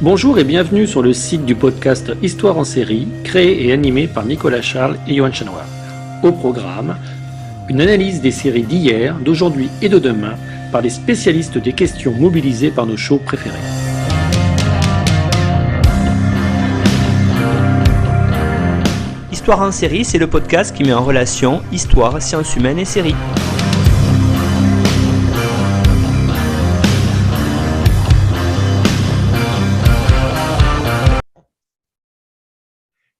Bonjour et bienvenue sur le site du podcast Histoire en série, créé et animé par Nicolas Charles et Johan Chanoir. Au programme, une analyse des séries d'hier, d'aujourd'hui et de demain par les spécialistes des questions mobilisées par nos shows préférés. Histoire en série, c'est le podcast qui met en relation histoire, sciences humaines et séries.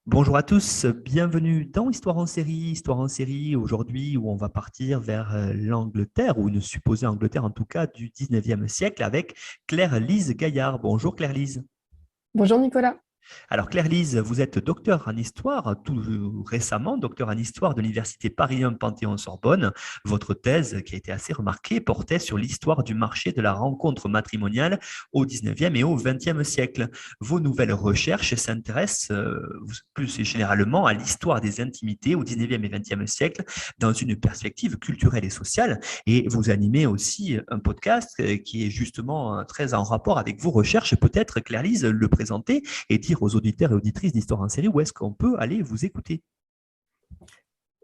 Bonjour à tous, bienvenue dans Histoire en série aujourd'hui où on va partir vers l'Angleterre, ou une supposée Angleterre en tout cas, du 19e siècle avec Claire-Lise Gaillard. Bonjour Claire-Lise. Bonjour Nicolas. Alors Claire-Lise, vous êtes docteur en histoire, tout récemment, docteur en histoire de l'Université Paris 1 Panthéon-Sorbonne. Votre thèse, qui a été assez remarquée, portait sur l'histoire du marché de la rencontre matrimoniale au 19e et au 20e siècle. Vos nouvelles recherches s'intéressent plus généralement à l'histoire des intimités au 19e et 20e siècle dans une perspective culturelle et sociale. Et vous animez aussi un podcast qui est justement très en rapport avec vos recherches. Peut-être, Claire-Lise, le présenter et dire aux auditeurs et auditrices d'Histoire en série où est-ce qu'on peut aller vous écouter.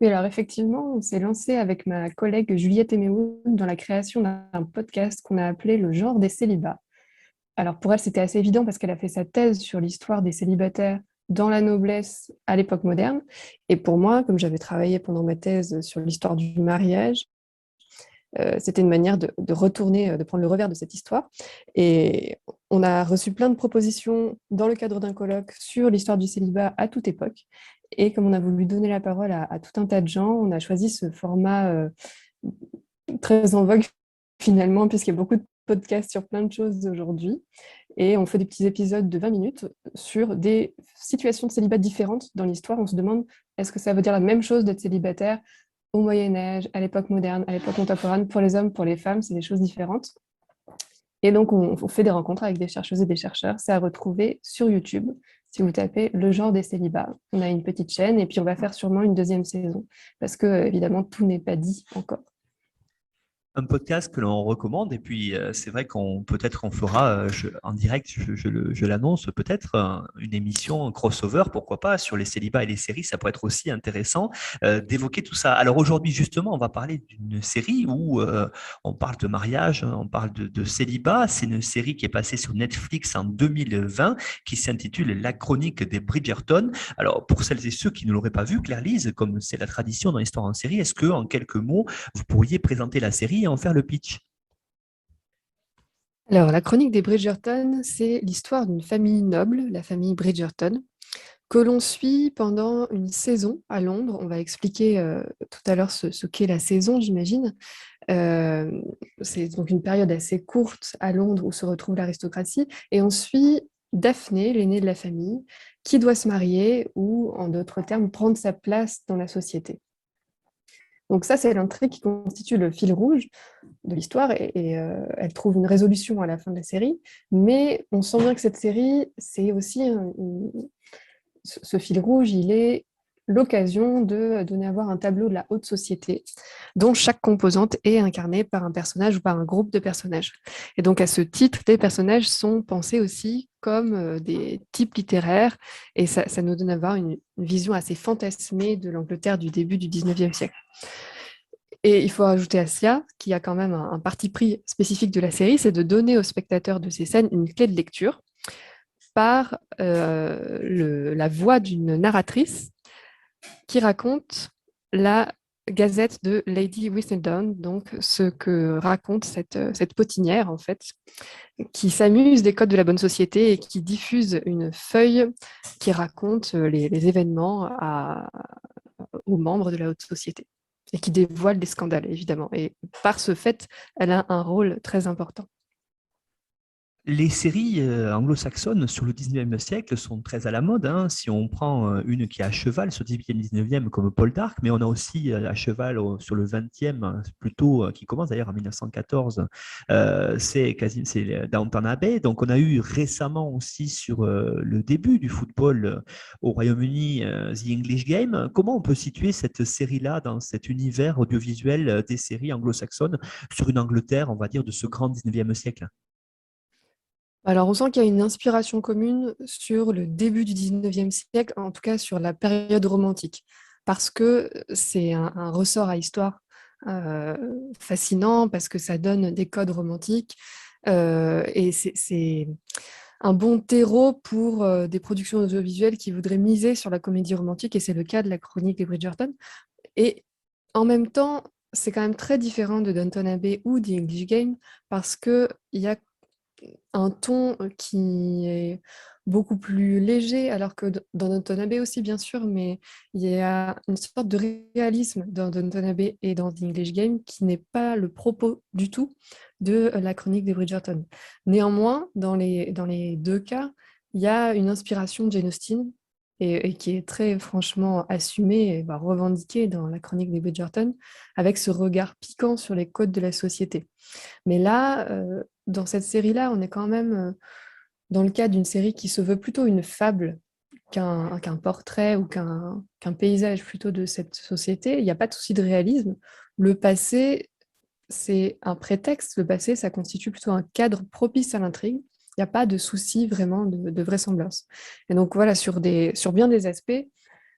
Oui, alors effectivement, on s'est lancé avec ma collègue Juliette Eméoun dans la création d'un podcast qu'on a appelé Le genre des célibats. Alors pour elle, c'était assez évident parce qu'elle a fait sa thèse sur l'histoire des célibataires dans la noblesse à l'époque moderne. Et pour moi, comme j'avais travaillé pendant ma thèse sur l'histoire du mariage, c'était une manière de retourner, de prendre le revers de cette histoire. Et on a reçu plein de propositions dans le cadre d'un colloque sur l'histoire du célibat à toute époque. Et comme on a voulu donner la parole à tout un tas de gens, on a choisi ce format très en vogue finalement, puisqu'il y a beaucoup de podcasts sur plein de choses aujourd'hui. Et on fait des petits épisodes de 20 minutes sur des situations de célibat différentes dans l'histoire. On se demande, est-ce que ça veut dire la même chose d'être célibataire au Moyen-Âge, à l'époque moderne, à l'époque contemporaine, pour les hommes, pour les femmes, c'est des choses différentes. Et donc, on fait des rencontres avec des chercheuses et des chercheurs. C'est à retrouver sur YouTube. Si vous tapez le genre des célibats, on a une petite chaîne et puis on va faire sûrement une deuxième saison parce que, évidemment, tout n'est pas dit encore. Un podcast que l'on recommande, et puis c'est vrai qu'on peut-être on fera en direct, je l'annonce, peut-être une émission un crossover, pourquoi pas, sur les célibats et les séries. Ça pourrait être aussi intéressant d'évoquer tout ça. Alors aujourd'hui justement, on va parler d'une série où on parle de mariage, on parle de célibat. C'est une série qui est passée sur Netflix en 2020 qui s'intitule La chronique des Bridgerton. Alors pour celles et ceux qui ne l'auraient pas vu, Claire-Lise, comme c'est la tradition dans l'histoire en série, est-ce que en quelques mots vous pourriez présenter la série et en faire le pitch? Alors, la chronique des Bridgerton, c'est l'histoire d'une famille noble, la famille Bridgerton, que l'on suit pendant une saison à Londres. On va expliquer tout à l'heure ce qu'est la saison, j'imagine. C'est donc une période assez courte à Londres où se retrouve l'aristocratie. Et on suit Daphné, l'aînée de la famille, qui doit se marier ou, en d'autres termes, prendre sa place dans la société. Donc ça, c'est l'intrigue qui constitue le fil rouge de l'histoire et elle trouve une résolution à la fin de la série. Mais on sent bien que cette série, c'est aussi ce fil rouge, il est l'occasion de donner à voir un tableau de la haute société dont chaque composante est incarnée par un personnage ou par un groupe de personnages. Et donc à ce titre, les personnages sont pensés aussi comme des types littéraires et ça nous donne à voir une vision assez fantasmée de l'Angleterre du début du 19e siècle. Et il faut rajouter à cela qu'il y a quand même un parti pris spécifique de la série, c'est de donner aux spectateurs de ces scènes une clé de lecture par la voix d'une narratrice qui raconte la gazette de Lady Whistledown, donc ce que raconte cette potinière, en fait, qui s'amuse des codes de la bonne société et qui diffuse une feuille qui raconte les événements aux membres de la haute société et qui dévoile des scandales, évidemment. Et par ce fait, elle a un rôle très important. Les séries anglo-saxonnes sur le 19e siècle sont très à la mode, hein. Si on prend une qui est à cheval sur le 18e, 19e comme Paul d'Arc, mais on a aussi à cheval sur le 20e, plutôt, qui commence d'ailleurs en 1914, c'est Downton Abbey. Donc on a eu récemment aussi sur le début du football au Royaume-Uni, The English Game. Comment on peut situer cette série-là dans cet univers audiovisuel des séries anglo-saxonnes sur une Angleterre, on va dire, de ce grand 19e siècle? Alors, on sent qu'il y a une inspiration commune sur le début du 19e siècle, en tout cas sur la période romantique, parce que c'est un ressort à histoire euh, fascinant, parce que ça donne des codes romantiques, et c'est un bon terreau pour des productions audiovisuelles qui voudraient miser sur la comédie romantique, et c'est le cas de la chronique des Bridgerton. Et en même temps, c'est quand même très différent de Downton Abbey ou The English Game, parce qu'il y a un ton qui est beaucoup plus léger, alors que dans Downton Abbey aussi, bien sûr, mais il y a une sorte de réalisme dans Downton Abbey et dans The English Game qui n'est pas le propos du tout de la chronique des Bridgerton. Néanmoins, dans les deux cas, il y a une inspiration de Jane Austen et qui est très franchement assumée et revendiquée dans la chronique des Bridgerton, avec ce regard piquant sur les codes de la société. Mais là, dans cette série-là, on est quand même dans le cadre d'une série qui se veut plutôt une fable qu'un portrait ou qu'un paysage plutôt de cette société. Il n'y a pas de souci de réalisme. Le passé, c'est un prétexte. Le passé, ça constitue plutôt un cadre propice à l'intrigue. Il n'y a pas de souci vraiment de vraisemblance. Et donc voilà, sur bien des aspects,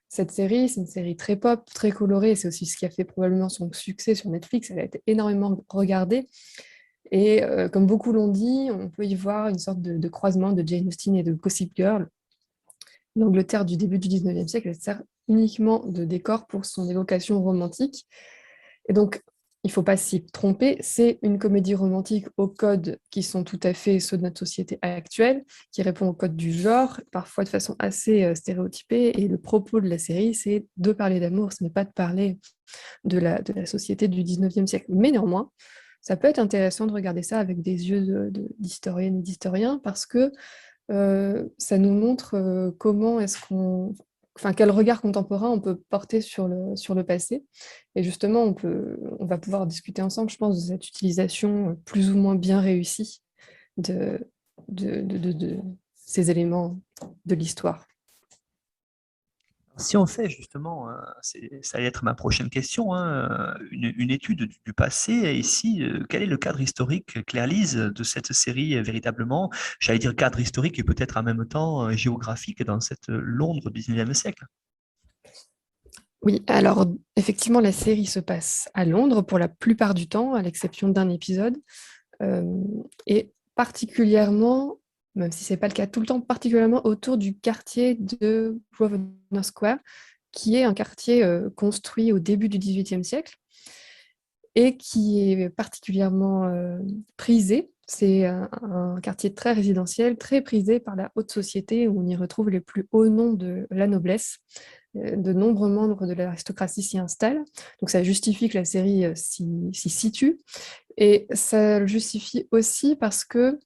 cette série, c'est une série très pop, très colorée. C'est aussi ce qui a fait probablement son succès sur Netflix. Elle a été énormément regardée. Et comme beaucoup l'ont dit, on peut y voir une sorte de croisement de Jane Austen et de Gossip Girl. L'Angleterre du début du 19e siècle, elle sert uniquement de décor pour son évocation romantique. Et donc, il ne faut pas s'y tromper, c'est une comédie romantique aux codes qui sont tout à fait ceux de notre société actuelle, qui répond aux codes du genre, parfois de façon assez stéréotypée. Et le propos de la série, c'est de parler d'amour, ce n'est pas de parler de la société du 19e siècle. Mais néanmoins, ça peut être intéressant de regarder ça avec des yeux d'historiennes et d'historiens parce que ça nous montre comment est-ce qu'on... Enfin, quel regard contemporain on peut porter sur le passé. Et justement, on va pouvoir discuter ensemble, je pense, de cette utilisation plus ou moins bien réussie de, de ces éléments de l'histoire. Si on fait justement, ça allait être ma prochaine question, hein, une étude du passé, et ici, quel est le cadre historique, Claire-Lise, de cette série véritablement, j'allais dire cadre historique et peut-être en même temps géographique dans cette Londres du 19e siècle? Oui, alors effectivement, la série se passe à Londres pour la plupart du temps, à l'exception d'un épisode. Euh, et particulièrement, même si ce n'est pas le cas tout le temps, particulièrement autour du quartier de Grosvenor Square, qui est un quartier construit au début du XVIIIe siècle et qui est particulièrement prisé. C'est un quartier très résidentiel, très prisé par la haute société, où on y retrouve les plus hauts noms de la noblesse. De nombreux membres de l'aristocratie s'y installent. Donc ça justifie que la série s'y situe. Et ça le justifie aussi parce que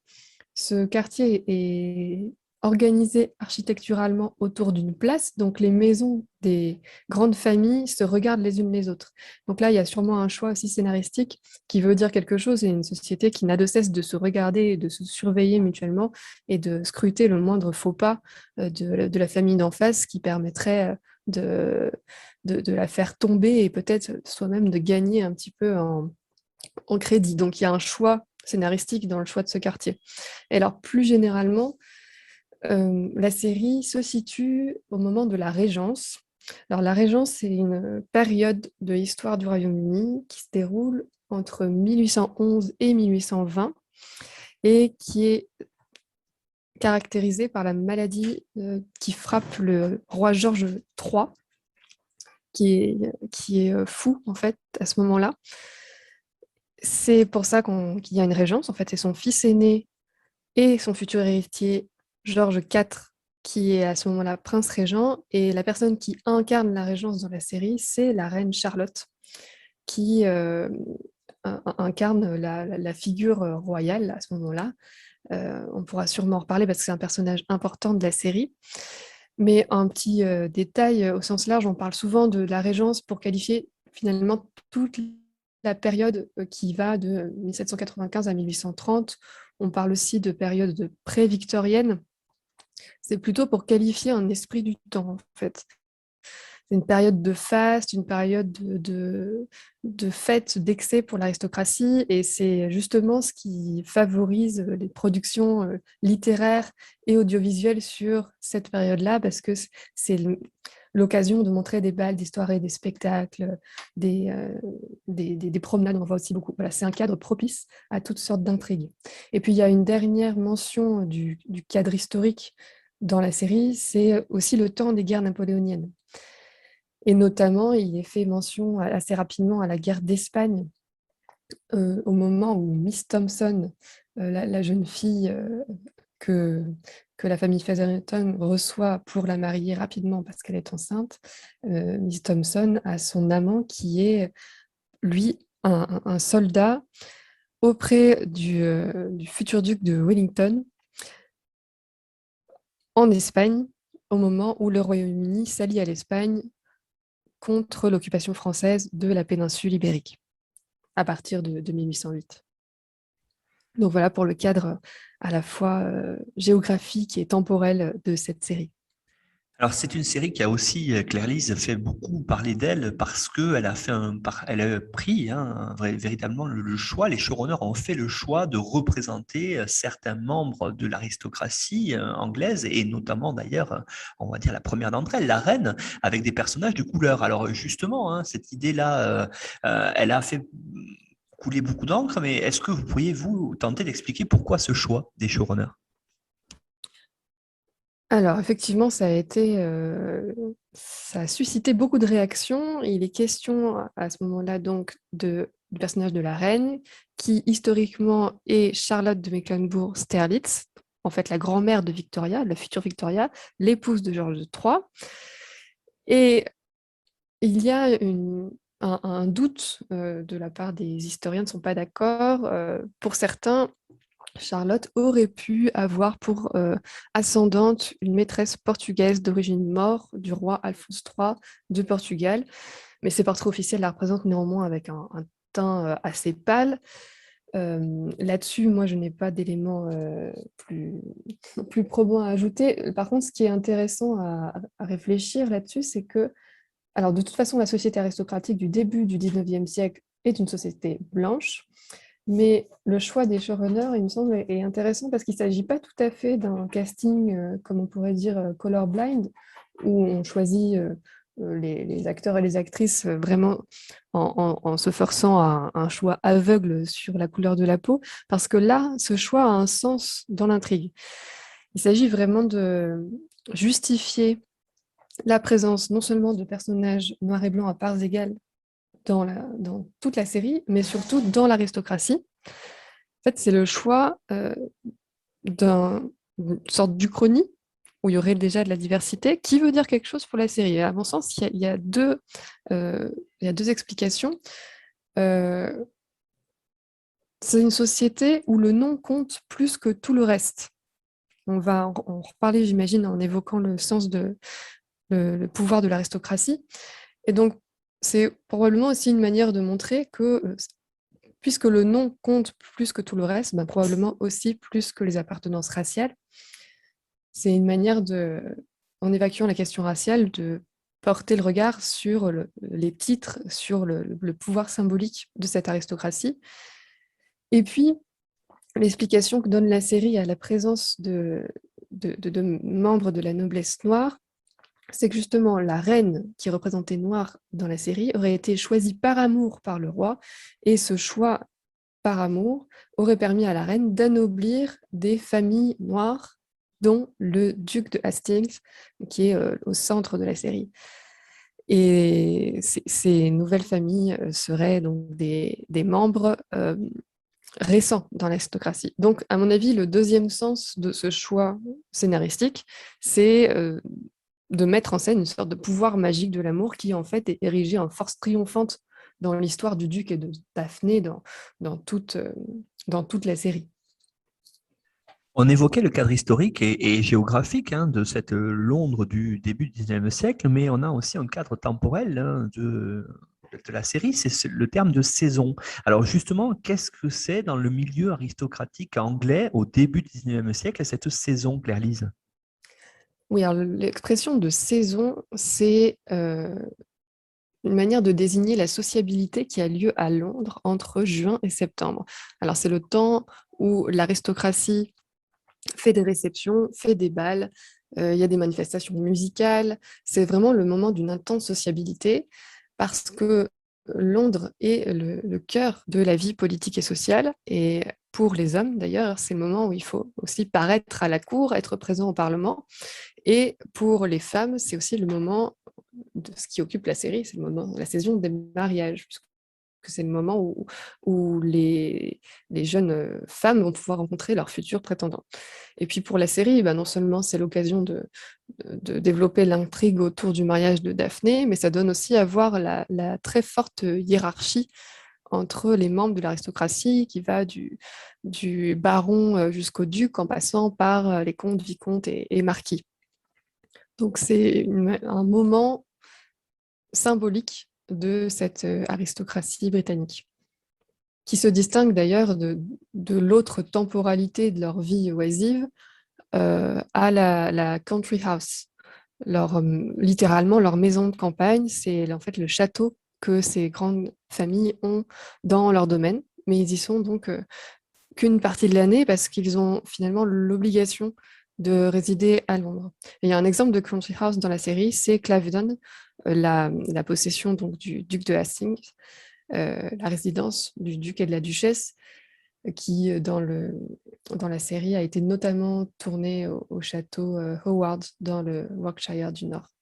ce quartier est organisé architecturalement autour d'une place, donc les maisons des grandes familles se regardent les unes les autres. Donc là, il y a sûrement un choix aussi scénaristique qui veut dire quelque chose, et une société qui n'a de cesse de se regarder, de se surveiller mutuellement et de scruter le moindre faux pas de la famille d'en face qui permettrait de la faire tomber et peut-être soi-même de gagner un petit peu en crédit. Donc il y a un choix scénaristique dans le choix de ce quartier. Et alors plus généralement, la série se situe au moment de la Régence. Alors la Régence, c'est une période de l'histoire du Royaume-Uni qui se déroule entre 1811 et 1820 et qui est caractérisée par la maladie qui frappe le roi George III, qui est fou en fait à ce moment-là. C'est pour ça qu'il y a une régence, en fait, c'est son fils aîné et son futur héritier, George IV, qui est à ce moment-là prince régent, et la personne qui incarne la régence dans la série, c'est la reine Charlotte, qui incarne la figure royale à ce moment-là. On pourra sûrement en reparler parce que c'est un personnage important de la série. Mais un petit détail au sens large, on parle souvent de la régence pour qualifier finalement toute la période qui va de 1795 à 1830. On parle aussi de période pré-victorienne. C'est plutôt pour qualifier un esprit du temps, en fait. c'est une période de faste, une période de fête, d'excès pour l'aristocratie, et c'est justement ce qui favorise les productions littéraires et audiovisuelles sur cette période-là, parce que c'est l'occasion de montrer des bals, des soirées, des spectacles, des promenades, on voit aussi beaucoup. Voilà, c'est un cadre propice à toutes sortes d'intrigues. Et puis il y a une dernière mention du cadre historique dans la série, c'est aussi le temps des guerres napoléoniennes. Et notamment, il est fait mention assez rapidement à la guerre d'Espagne, au moment où Miss Thompson, la jeune fille que la famille Featherton reçoit pour la marier rapidement parce qu'elle est enceinte, Miss Thompson a son amant qui est, lui, un soldat auprès du futur duc de Wellington en Espagne, au moment où le Royaume-Uni s'allie à l'Espagne contre l'occupation française de la péninsule ibérique, à partir de 1808. Donc voilà pour le cadre à la fois géographique et temporel de cette série. Alors, c'est une série qui a aussi, Claire-Lise, fait beaucoup parler d'elle parce qu'elle a elle a pris véritablement le choix, les showrunners ont fait le choix de représenter certains membres de l'aristocratie anglaise et notamment d'ailleurs, on va dire la première d'entre elles, la reine, avec des personnages de couleur. Alors justement, cette idée-là, elle a fait couler beaucoup d'encre, mais est-ce que vous pourriez vous tenter d'expliquer pourquoi ce choix des showrunners? Alors, effectivement, ça a suscité beaucoup de réactions. Il est question à ce moment-là donc du personnage de la reine, qui historiquement est Charlotte de Mecklembourg-Strelitz, en fait la grand-mère de Victoria, la future Victoria, l'épouse de George III. Et il y a un doute de la part des historiens, ne sont pas d'accord. Pour certains, Charlotte aurait pu avoir pour ascendante une maîtresse portugaise d'origine maure du roi Alphonse III de Portugal. Mais ces portraits officiels la représentent néanmoins avec un teint assez pâle. Là-dessus, moi, je n'ai pas d'éléments plus probants à ajouter. Par contre, ce qui est intéressant à réfléchir là-dessus, c'est que, alors de toute façon, la société aristocratique du début du 19e siècle est une société blanche. Mais le choix des showrunners, il me semble, est intéressant parce qu'il ne s'agit pas tout à fait d'un casting, comme on pourrait dire, colorblind, où on choisit les acteurs et les actrices vraiment en se forçant à un choix aveugle sur la couleur de la peau, parce que là, ce choix a un sens dans l'intrigue. Il s'agit vraiment de justifier la présence non seulement de personnages noirs et blancs à parts égales dans toute la série, mais surtout dans l'aristocratie. En fait, c'est le choix d'une sorte d'uchronie, où il y aurait déjà de la diversité, qui veut dire quelque chose pour la série. Et à mon sens, il y a deux explications. C'est une société où le nom compte plus que tout le reste. On va en reparler, j'imagine, en évoquant le sens le pouvoir de l'aristocratie. Et donc, c'est probablement aussi une manière de montrer que, puisque le nom compte plus que tout le reste, probablement aussi plus que les appartenances raciales. C'est une manière en évacuant la question raciale, de porter le regard sur les titres, sur le pouvoir symbolique de cette aristocratie. Et puis, l'explication que donne la série à la présence de membres de la noblesse noire, c'est que justement la reine qui représentait noire dans la série aurait été choisie par amour par le roi, et ce choix par amour aurait permis à la reine d'anoblir des familles noires, dont le duc de Hastings, qui est au centre de la série. Et ces nouvelles familles seraient donc des membres récents dans l'aristocratie. Donc, à mon avis, le deuxième sens de ce choix scénaristique, c'est de mettre en scène une sorte de pouvoir magique de l'amour qui, en fait, est érigé en force triomphante dans l'histoire du duc et de Daphné dans toute la série. On évoquait le cadre historique et géographique de cette Londres du début du XIXe siècle, mais on a aussi un cadre temporel de la série, c'est le terme de saison. Alors justement, qu'est-ce que c'est dans le milieu aristocratique anglais au début du XIXe siècle, cette saison, Claire-Lise? Oui, alors l'expression de saison, c'est une manière de désigner la sociabilité qui a lieu à Londres entre juin et septembre. Alors, c'est le temps où l'aristocratie fait des réceptions, fait des bals, il y a des manifestations musicales. C'est vraiment le moment d'une intense sociabilité parce que Londres est le cœur de la vie politique et sociale. Et pour les hommes, d'ailleurs, c'est le moment où il faut aussi paraître à la cour, être présent au Parlement. Et pour les femmes, c'est aussi le moment de ce qui occupe la série, c'est le moment, la saison des mariages, puisque c'est le moment où les jeunes femmes vont pouvoir rencontrer leurs futurs prétendants. Et puis pour la série, non seulement c'est l'occasion de développer l'intrigue autour du mariage de Daphné, mais ça donne aussi à voir la très forte hiérarchie entre les membres de l'aristocratie qui va du baron jusqu'au duc en passant par les comtes, vicomtes et marquis. Donc c'est un moment symbolique de cette aristocratie britannique, qui se distingue d'ailleurs de l'autre temporalité de leur vie oisive à la country house. Littéralement, leur maison de campagne, c'est en fait le château que ces grandes familles ont dans leur domaine, mais ils y sont donc qu'une partie de l'année parce qu'ils ont finalement l'obligation de résider à Londres. Et il y a un exemple de country house dans la série, c'est Clavendon, la possession donc du duc de Hastings, la résidence du duc et de la duchesse, qui dans la série a été notamment tournée au château Howard dans le Warwickshire du Nord.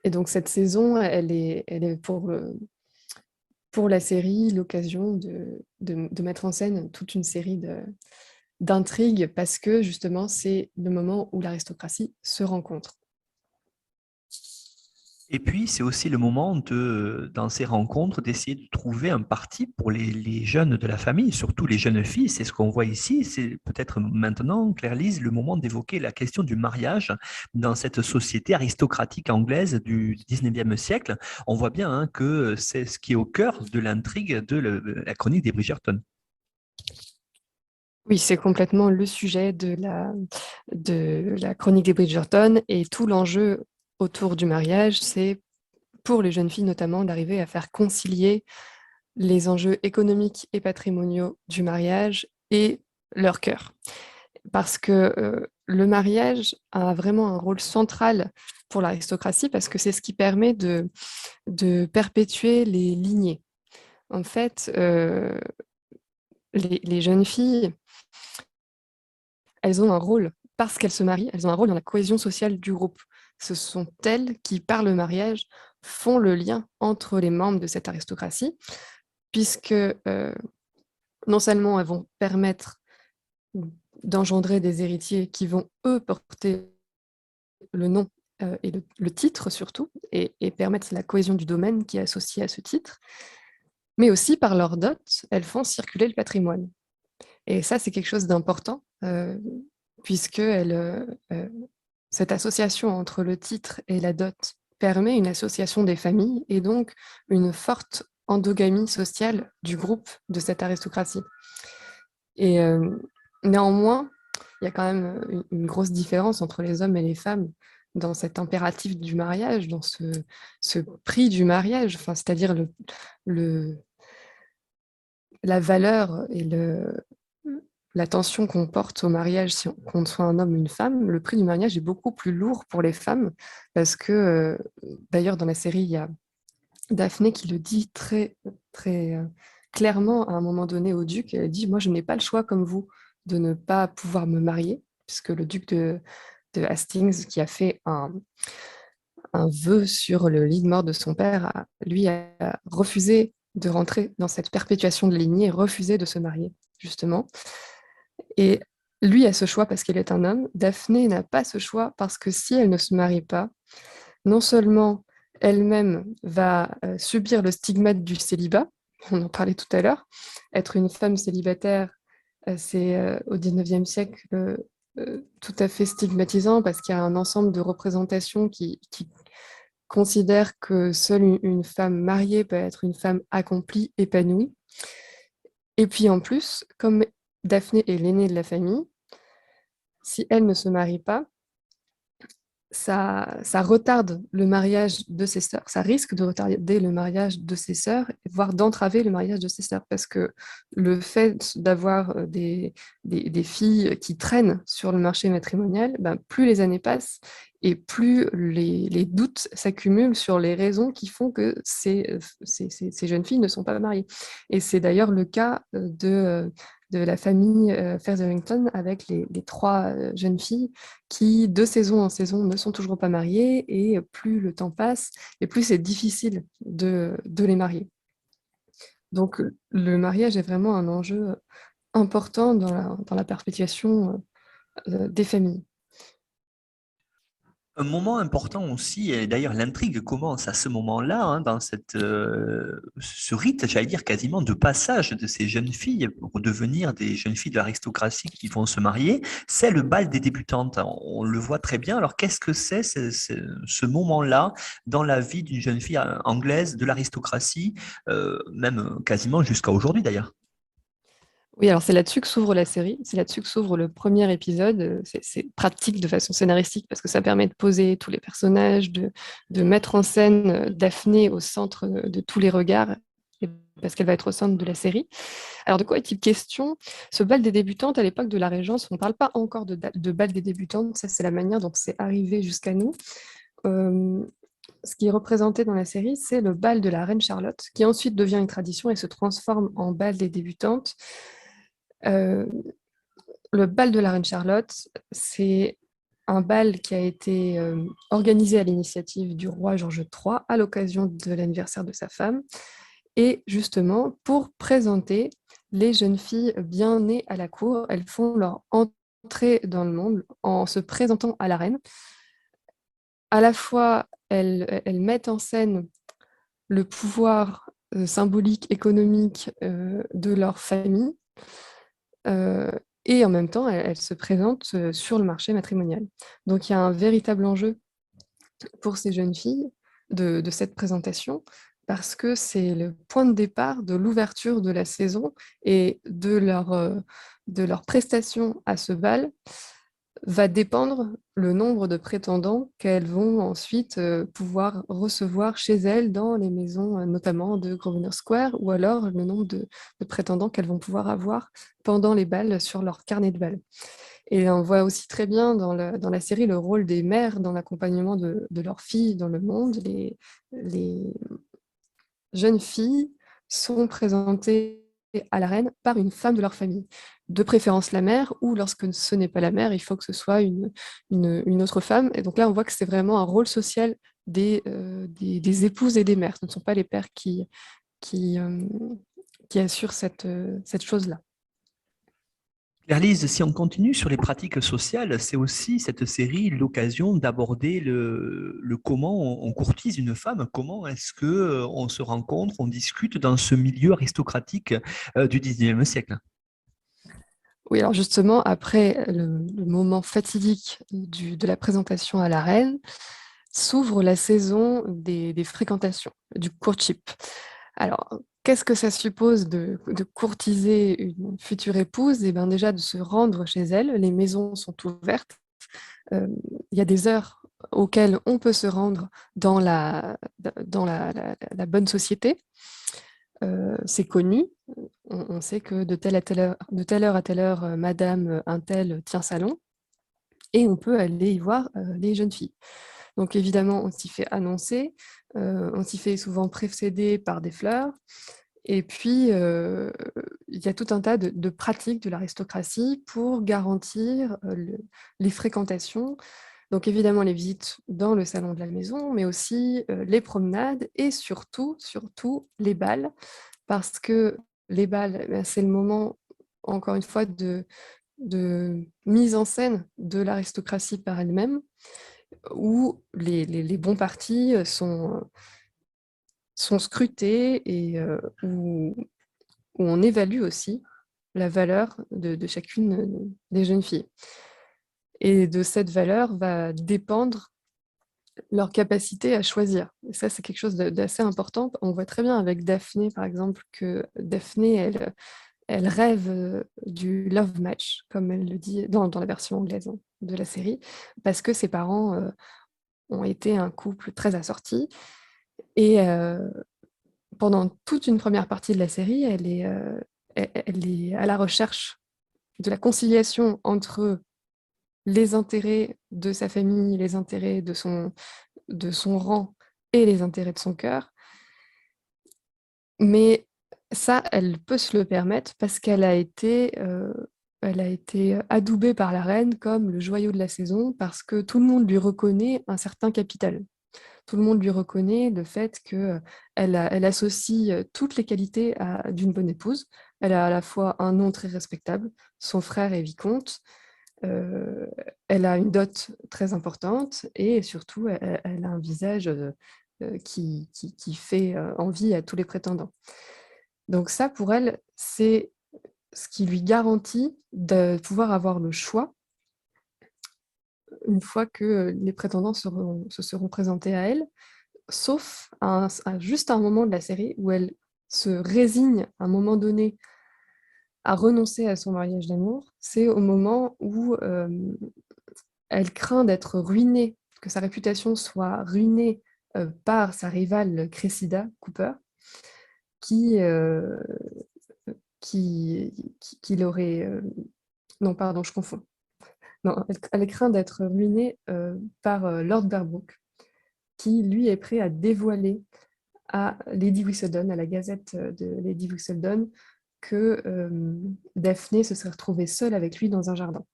Et donc cette saison, elle est pour la série l'occasion de mettre en scène toute une série d'intrigues parce que justement c'est le moment où l'aristocratie se rencontre. Et puis, c'est aussi le moment dans ces rencontres, d'essayer de trouver un parti pour les jeunes de la famille, surtout les jeunes filles. C'est ce qu'on voit ici. C'est peut-être maintenant, Claire-Lise, le moment d'évoquer la question du mariage dans cette société aristocratique anglaise du 19e siècle. On voit bien que c'est ce qui est au cœur de l'intrigue de la chronique des Bridgerton. Oui, c'est complètement le sujet de la chronique des Bridgerton et tout l'enjeu autour du mariage, c'est pour les jeunes filles notamment d'arriver à faire concilier les enjeux économiques et patrimoniaux du mariage et leur cœur. Parce que le mariage a vraiment un rôle central pour l'aristocratie parce que c'est ce qui permet de perpétuer les lignées. En fait, les jeunes filles, elles ont un rôle, parce qu'elles se marient, elles ont un rôle dans la cohésion sociale du groupe. Ce sont elles qui, par le mariage, font le lien entre les membres de cette aristocratie, puisque non seulement elles vont permettre d'engendrer des héritiers qui vont, eux, porter le nom et le titre surtout, et permettre la cohésion du domaine qui est associé à ce titre, mais aussi par leur dot, elles font circuler le patrimoine. Et ça, c'est quelque chose d'important, puisque cette association entre le titre et la dot permet une association des familles et donc une forte endogamie sociale du groupe de cette aristocratie. Et néanmoins, il y a quand même une grosse différence entre les hommes et les femmes dans cet impératif du mariage, dans ce prix du mariage, enfin, c'est-à-dire la valeur et l'attention qu'on porte au mariage, qu'on soit un homme ou une femme. Le prix du mariage est beaucoup plus lourd pour les femmes parce que, d'ailleurs, dans la série, il y a Daphné qui le dit très, très clairement à un moment donné au duc. Elle dit, moi, je n'ai pas le choix comme vous de ne pas pouvoir me marier, puisque le duc de Hastings, qui a fait un vœu sur le lit de mort de son père, lui a refusé de rentrer dans cette perpétuation de la lignée et refusé de se marier, justement. Et lui a ce choix parce qu'il est un homme. Daphné n'a pas ce choix parce que si elle ne se marie pas, non seulement elle-même va subir le stigmate du célibat, on en parlait tout à l'heure, être une femme célibataire, c'est au 19e siècle tout à fait stigmatisant parce qu'il y a un ensemble de représentations qui considèrent que seule une femme mariée peut être une femme accomplie, épanouie. Et puis en plus, comme Daphné est l'aînée de la famille, si elle ne se marie pas, ça retarde le mariage de ses sœurs, ça risque de retarder le mariage de ses sœurs, voire d'entraver le mariage de ses sœurs, parce que le fait d'avoir des filles qui traînent sur le marché matrimonial, ben, plus les années passent et plus les doutes s'accumulent sur les raisons qui font que ces jeunes filles ne sont pas mariées. Et c'est d'ailleurs le cas de la famille Featherington avec les trois jeunes filles qui, de saison en saison, ne sont toujours pas mariées, et plus le temps passe, et plus c'est difficile de les marier. Donc le mariage est vraiment un enjeu important dans la perpétuation des familles. Un moment important aussi, et d'ailleurs l'intrigue commence à ce moment-là, hein, dans ce rite, j'allais dire quasiment de passage de ces jeunes filles pour devenir des jeunes filles de l'aristocratie qui vont se marier, c'est le bal des débutantes. On le voit très bien. Alors qu'est-ce que c'est ce moment-là dans la vie d'une jeune fille anglaise de l'aristocratie, même quasiment jusqu'à aujourd'hui d'ailleurs? Oui, alors c'est là-dessus que s'ouvre la série, c'est là-dessus que s'ouvre le premier épisode. C'est pratique de façon scénaristique parce que ça permet de poser tous les personnages, de mettre en scène Daphné au centre de tous les regards, parce qu'elle va être au centre de la série. Alors de quoi est-il question? Ce bal des débutantes, à l'époque de la Régence, on ne parle pas encore de bal des débutantes, ça c'est la manière dont c'est arrivé jusqu'à nous. Euh, Ce qui est représenté dans la série, c'est le bal de la reine Charlotte, qui ensuite devient une tradition et se transforme en bal des débutantes. Euh, le bal de la reine Charlotte, c'est un bal qui a été organisé à l'initiative du roi George III à l'occasion de l'anniversaire de sa femme, et justement pour présenter les jeunes filles bien nées à la cour. Elles font leur entrée dans le monde en se présentant à la reine. À la fois, elles mettent en scène le pouvoir symbolique, économique de leur famille, euh, et en même temps, elles se présentent sur le marché matrimonial. Donc il y a un véritable enjeu pour ces jeunes filles de cette présentation, parce que c'est le point de départ de l'ouverture de la saison, et de leur prestation à ce bal va dépendre le nombre de prétendants qu'elles vont ensuite pouvoir recevoir chez elles dans les maisons, notamment de Grosvenor Square, ou alors le nombre de prétendants qu'elles vont pouvoir avoir pendant les bals sur leur carnet de bal. Et on voit aussi très bien dans la série le rôle des mères dans l'accompagnement de leurs filles dans le monde. Les jeunes filles sont présentées à la reine par une femme de leur famille, de préférence la mère, ou lorsque ce n'est pas la mère, il faut que ce soit une autre femme. Et donc là, on voit que c'est vraiment un rôle social des épouses et des mères. Ce ne sont pas les pères qui, euh, qui assurent cette chose-là. Claire-Lise, si on continue sur les pratiques sociales, c'est aussi cette série l'occasion d'aborder le comment on courtise une femme, comment est-ce que on se rencontre, on discute dans ce milieu aristocratique du 19e siècle. Oui, alors justement, après le moment fatidique de la présentation à la reine, s'ouvre la saison des fréquentations, du courtship. Alors, qu'est-ce que ça suppose de courtiser une future épouse? Eh bien, déjà, de se rendre chez elle. Les maisons sont ouvertes. Il y a des heures auxquelles on peut se rendre dans la bonne société. C'est connu. On sait que de telle heure à telle heure, madame un tel tient salon, et on peut aller y voir les jeunes filles. Donc évidemment, on s'y fait annoncer, on s'y fait souvent précéder par des fleurs. Et puis, il y a tout un tas de pratiques de l'aristocratie pour garantir les fréquentations. Donc évidemment, les visites dans le salon de la maison, mais aussi les promenades, et surtout, surtout les bals, parce que les bals, ben, c'est le moment, encore une fois, de mise en scène de l'aristocratie par elle-même, où les bons partis sont scrutés, et où on évalue aussi la valeur de chacune des jeunes filles. Et de cette valeur va dépendre leur capacité à choisir. Et ça, c'est quelque chose d'assez important. On voit très bien avec Daphné, par exemple, que Daphné, elle rêve du love match, comme elle le dit dans la version anglaise, hein, de la série, parce que ses parents ont été un couple très assorti. Et pendant toute une première partie de la série, elle est à la recherche de la conciliation entre les intérêts de sa famille, les intérêts de son rang et les intérêts de son cœur. Mais ça, elle peut se le permettre parce elle a été adoubée par la reine comme le joyau de la saison parce que tout le monde lui reconnaît un certain capital. Tout le monde lui reconnaît le fait qu'elle elle associe toutes les qualités d'une bonne épouse. Elle a à la fois un nom très respectable, son frère est vicomte, euh, elle a une dot très importante et surtout, elle a un visage qui fait envie à tous les prétendants. Donc ça, pour elle, c'est ce qui lui garantit de pouvoir avoir le choix une fois que les prétendants se seront présentés à elle, sauf juste à un moment de la série où elle se résigne à un moment donné à renoncer à son mariage d'amour. C'est au moment où elle craint d'être ruinée, que sa réputation soit ruinée par sa rivale Cressida Cooper, qui, euh, qui l'aurait... non, pardon, je confonds. Non, elle craint d'être ruinée par Lord Berbrook, qui, lui, est prêt à dévoiler à Lady Whistledown, à la gazette de Lady Whistledown, que Daphné se serait retrouvée seule avec lui dans un jardin.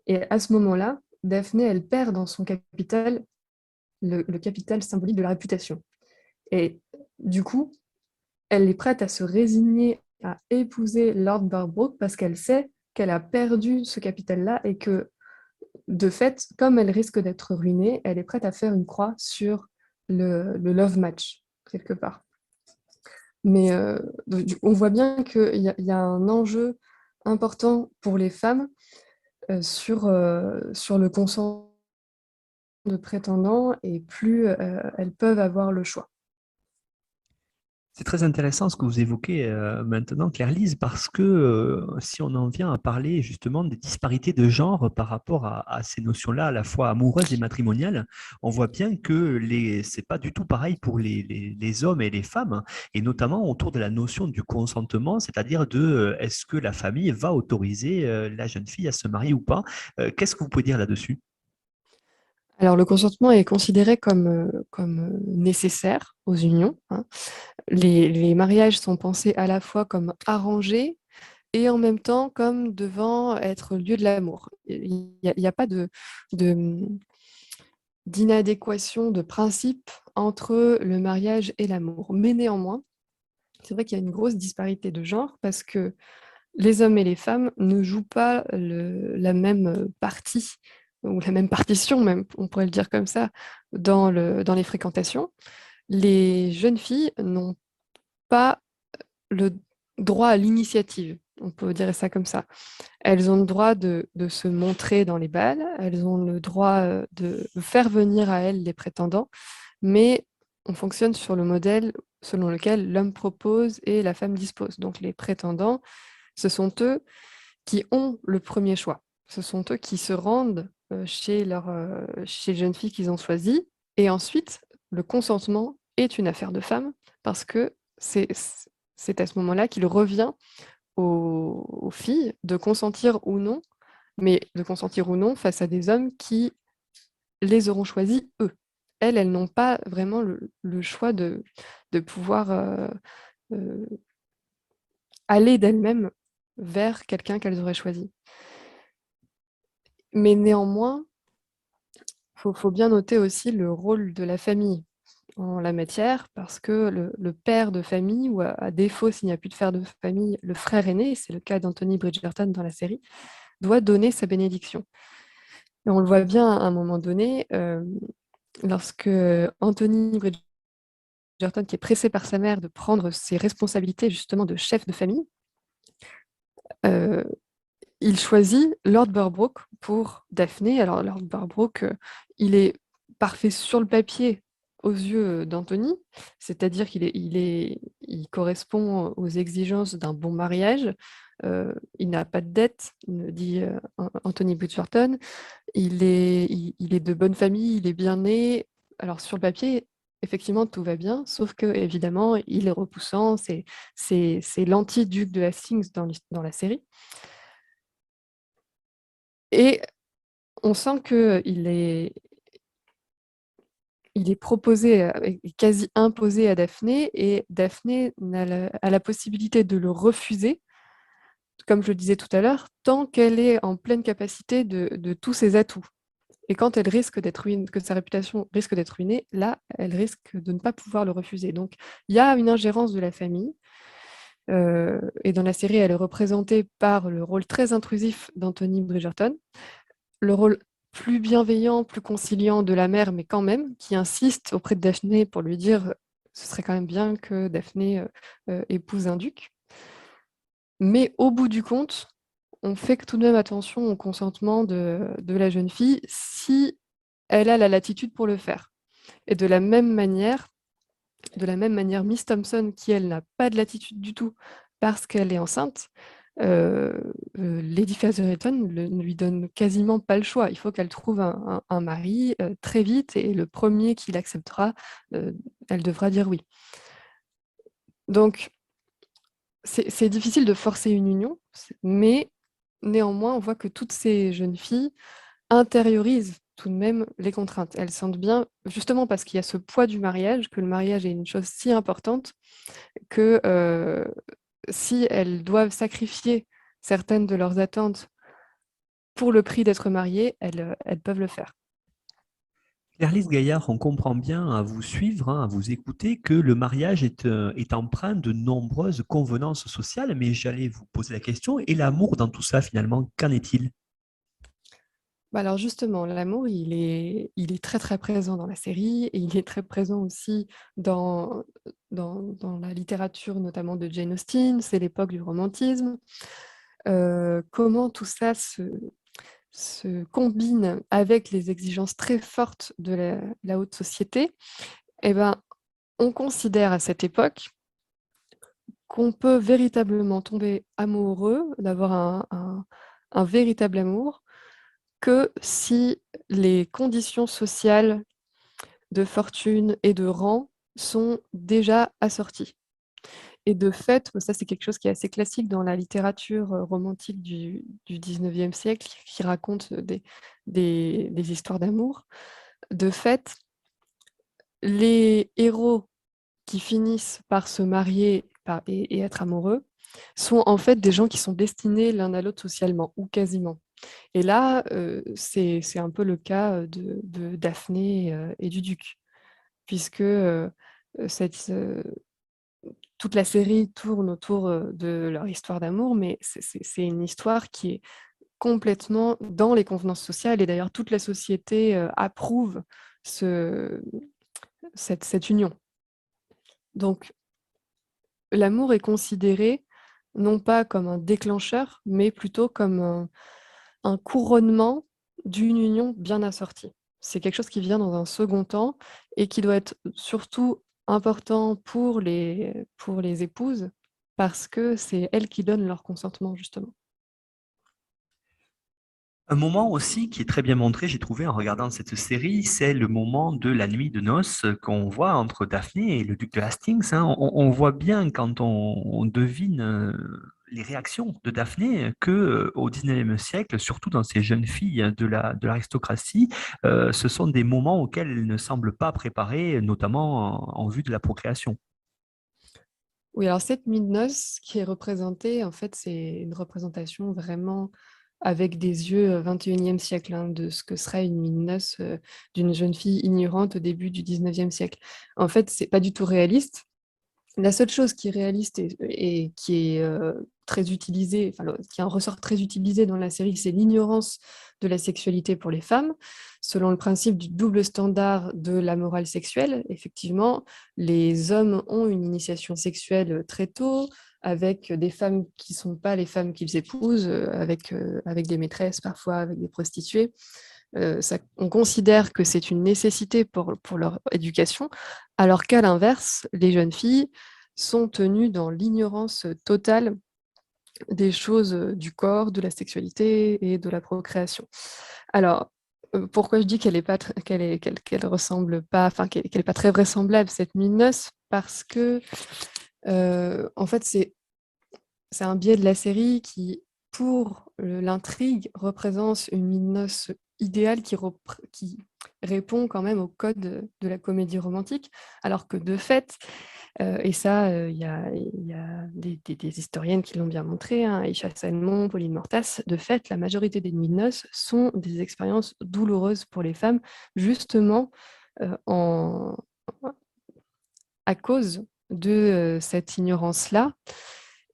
Et à ce moment-là, Daphné, elle perd dans son capital le capital symbolique de la réputation. Et du coup, elle est prête à se résigner à épouser Lord Berbrook parce qu'elle sait qu'elle a perdu ce capital-là et que, de fait, comme elle risque d'être ruinée, elle est prête à faire une croix sur le love match, quelque part. Mais on voit bien qu'il y a un enjeu important pour les femmes sur le consentement de prétendants et plus elles peuvent avoir le choix. C'est très intéressant ce que vous évoquez maintenant, Claire-Lise, parce que si on en vient à parler justement des disparités de genre par rapport à ces notions-là, à la fois amoureuses et matrimoniales, on voit bien que c'est pas du tout pareil pour les hommes et les femmes, hein, et notamment autour de la notion du consentement, c'est-à-dire de est-ce que la famille va autoriser la jeune fille à se marier ou pas. Qu'est-ce que vous pouvez dire là-dessus? Alors, le consentement est considéré comme nécessaire aux unions, hein. Les mariages sont pensés à la fois comme arrangés et en même temps comme devant être lieu de l'amour. Il y a pas de- d'inadéquation de principe entre le mariage et l'amour. Mais néanmoins, c'est vrai qu'il y a une grosse disparité de genre parce que les hommes et les femmes ne jouent pas la même partie, ou la même partition même, on pourrait le dire comme ça, dans les fréquentations. Les jeunes filles n'ont pas le droit à l'initiative, on peut dire ça comme ça. Elles ont le droit de se montrer dans les bals, elles ont le droit de faire venir à elles les prétendants, mais on fonctionne sur le modèle selon lequel l'homme propose et la femme dispose. Donc les prétendants, ce sont eux qui ont le premier choix. Ce sont eux qui se rendent chez les jeunes filles qu'ils ont choisies. Et ensuite, le consentement est une affaire de femme parce que c'est à ce moment-là qu'il revient aux filles de consentir ou non, mais de consentir ou non face à des hommes qui les auront choisis eux. Elles n'ont pas vraiment le choix de pouvoir euh, aller d'elles-mêmes vers quelqu'un qu'elles auraient choisi. Mais néanmoins, faut bien noter aussi le rôle de la famille en la matière, parce que le père de famille, ou à défaut, s'il n'y a plus de père de famille, le frère aîné, c'est le cas d'Anthony Bridgerton dans la série, doit donner sa bénédiction. Et on le voit bien à un moment donné, lorsque Anthony Bridgerton, qui est pressé par sa mère de prendre ses responsabilités justement de chef de famille, euh, il choisit Lord Berbrook pour Daphné. Alors, Lord Berbrook, il est parfait sur le papier aux yeux d'Anthony, c'est-à-dire il correspond aux exigences d'un bon mariage, il n'a pas de dette, dit Anthony Bridgerton. Il est de bonne famille, il est bien né. Alors sur le papier, effectivement, tout va bien, sauf que évidemment, il est repoussant. C'est l'anti-duc de Hastings dans la série. Et on sent qu'il il est proposé, quasi imposé à Daphné, et Daphné a la possibilité de le refuser, comme je le disais tout à l'heure, tant qu'elle est en pleine capacité de tous ses atouts. Et quand elle risque d'être ruinée, que sa réputation risque d'être ruinée, là, elle risque de ne pas pouvoir le refuser. Donc, il y a une ingérence de la famille. Et dans la série, elle est représentée par le rôle très intrusif d'Anthony Bridgerton, le rôle plus bienveillant, plus conciliant de la mère, mais quand même, qui insiste auprès de Daphné pour lui dire ce serait quand même bien que Daphné épouse un duc. Mais au bout du compte, on fait tout de même attention au consentement de la jeune fille si elle a la latitude pour le faire. Et de la même manière, Miss Thompson, qui elle n'a pas de latitude du tout parce qu'elle est enceinte, Lady Featherton ne lui donne quasiment pas le choix. Il faut qu'elle trouve un mari très vite, et le premier qui l'acceptera, elle devra dire oui. Donc, c'est difficile de forcer une union, mais néanmoins, on voit que toutes ces jeunes filles intériorisent tout de même les contraintes. Elles sentent bien, justement parce qu'il y a ce poids du mariage, que le mariage est une chose si importante que si elles doivent sacrifier certaines de leurs attentes pour le prix d'être mariées, elles peuvent le faire. Claire-Lise Gaillard, on comprend bien à vous suivre, hein, à vous écouter, que le mariage est empreint de nombreuses convenances sociales, mais j'allais vous poser la question, et l'amour dans tout ça, finalement, qu'en est-il? Alors justement, l'amour, il est très très présent dans la série, et il est très présent aussi dans la littérature, notamment de Jane Austen. C'est l'époque du romantisme. Comment tout ça se combine avec les exigences très fortes de la haute société, eh ben, on considère à cette époque qu'on peut véritablement tomber amoureux, d'avoir un véritable amour, que si les conditions sociales de fortune et de rang sont déjà assorties. Et de fait, ça c'est quelque chose qui est assez classique dans la littérature romantique du 19e siècle, qui raconte des histoires d'amour. De fait, les héros qui finissent par se marier et être amoureux sont en fait des gens qui sont destinés l'un à l'autre socialement, ou quasiment. Et là, c'est un peu le cas de Daphné et du duc, puisque toute la série tourne autour de leur histoire d'amour, mais c'est une histoire qui est complètement dans les convenances sociales, et d'ailleurs toute la société approuve cette union. Donc l'amour est considéré non pas comme un déclencheur, mais plutôt comme un couronnement d'une union bien assortie. C'est quelque chose qui vient dans un second temps, et qui doit être surtout important pour les épouses, parce que c'est elles qui donnent leur consentement, justement. Un moment aussi qui est très bien montré, j'ai trouvé en regardant cette série, c'est le moment de la nuit de noces qu'on voit entre Daphné et le duc de Hastings, hein. On voit bien quand on devine les réactions de Daphné que au 19e siècle, surtout dans ces jeunes filles de l'aristocratie, ce sont des moments auxquels elles ne semblent pas préparées, notamment en vue de la procréation. Oui, alors cette nuit de noces qui est représentée, en fait, c'est une représentation vraiment avec des yeux 21e siècle, hein, de ce que serait une nuit de noces d'une jeune fille ignorante au début du 19e siècle. En fait, c'est pas du tout réaliste. La seule chose qui est réaliste et qui est très utilisée, enfin, qui est un ressort très utilisé dans la série, c'est l'ignorance de la sexualité pour les femmes, selon le principe du double standard de la morale sexuelle. Effectivement, les hommes ont une initiation sexuelle très tôt, avec des femmes qui ne sont pas les femmes qu'ils épousent, avec des maîtresses, parfois avec des prostituées. On considère que c'est une nécessité pour leur éducation, alors qu'à l'inverse, les jeunes filles sont tenues dans l'ignorance totale des choses du corps, de la sexualité et de la procréation. Alors, pourquoi je dis qu'elle ressemble pas, enfin qu'elle est pas très vraisemblable cette nuit de noces? Parce que en fait c'est un biais de la série qui, pour l'intrigue, représente une nuit de noces idéale qui répond quand même au code de la comédie romantique, alors que de fait, et ça, il y a des historiennes qui l'ont bien montré, hein, Aïcha Salmon, Pauline Mortas, de fait, la majorité des nuits de noces sont des expériences douloureuses pour les femmes, justement en, à cause de cette ignorance-là.